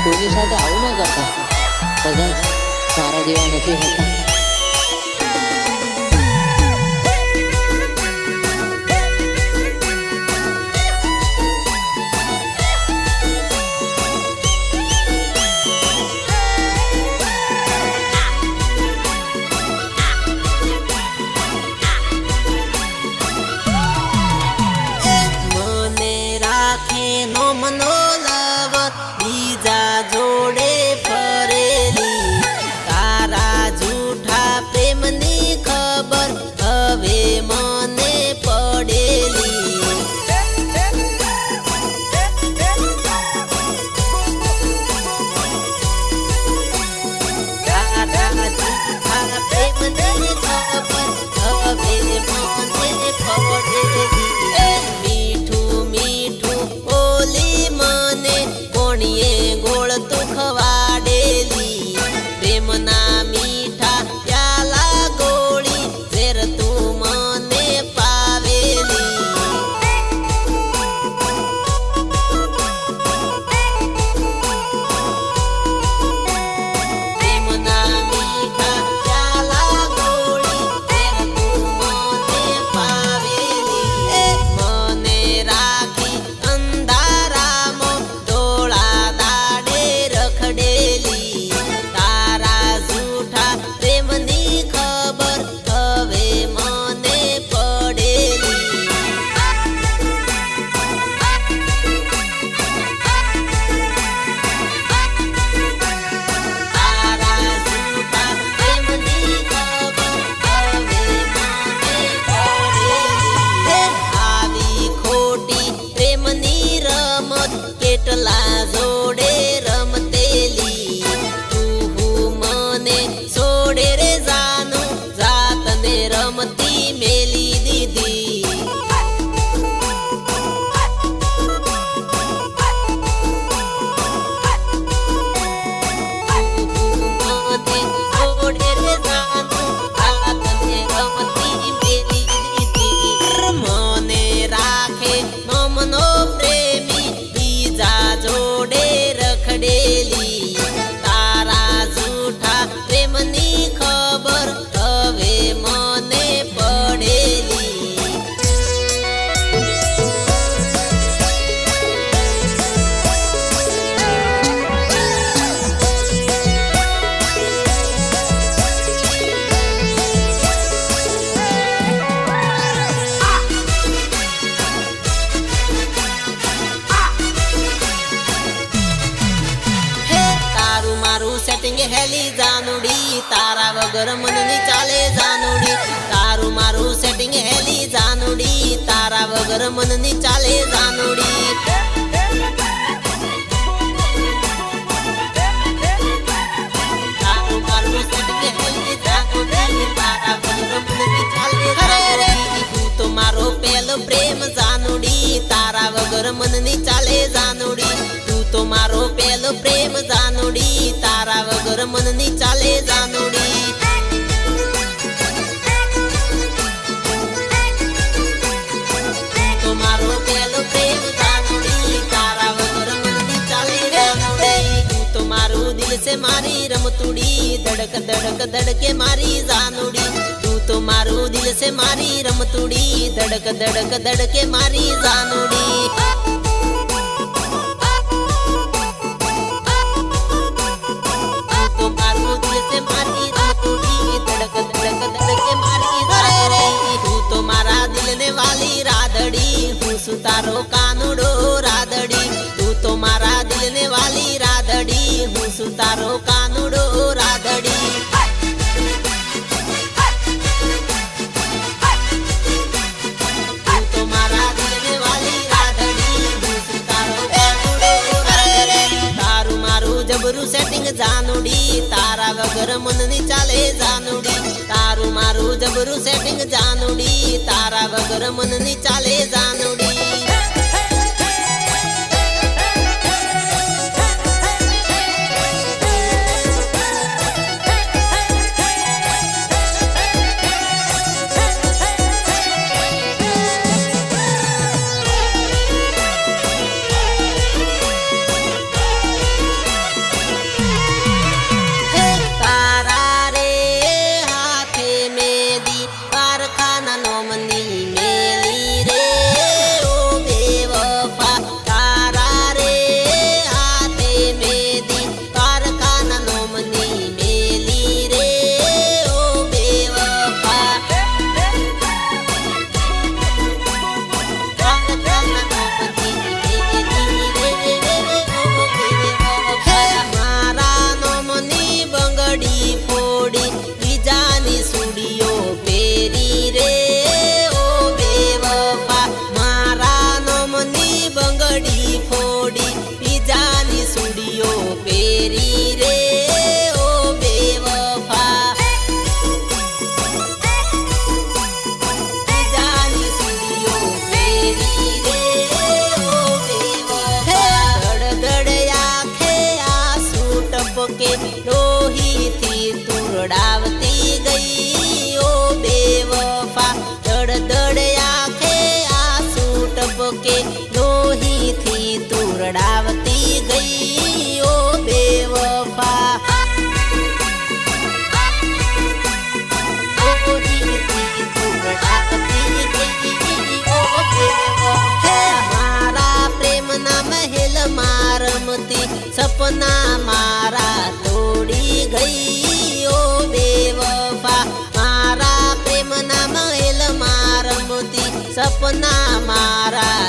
કોઈની સાથે આવું ન કરતા. કદાચ સારા જેવા નથી હોતા. હેલી જાનુડી તારા વગર મન ની ચાલે જાનુડી તારું મારું સેટિંગ હેલી જાનુડી તારા વગર મન ની ચાલે જાનુડી તારું મારું સેટિંગ હેલી જાનુડી તારા વગર મન ની ચાલે જાનુડી તું તો મારો પહેલો પ્રેમ જાનુડી તારા વગર મન ની ચાલે જાનુડી તો મારો પહેલો પ્રેમ જાનુડી તારા વગર મન ની ચાલે જાનુડી તો મારો પહેલો પ્રેમ જાનુડી તારા વગર મન ની ચાલે જાનુડી તું તો મારું દિલ સે મારી રમતુડી ધડક ધડક ધડકે મારી જાનુડી તું તો મારું દિલ સે મારી રમતુડી ધડક ધડક ધડકે મારી જાનુડી તારો કાનુડો રાધડી તું તો મારા દિલ ને વાલી રાધડી હું શું તારો કાનુડો રાધડી તું તો મારા દિલ ને વાલી રાધડી હું શું તારો કાનુડો રાધડી તારું મારું જબરું સેટિંગ જાનુડી તારા વગર મન ની ચાલે જાનુડી તારું મારું જબરું સેટિંગ જાનુડી તારા વગર મન ની ચાલે જાનુડી સપના મારા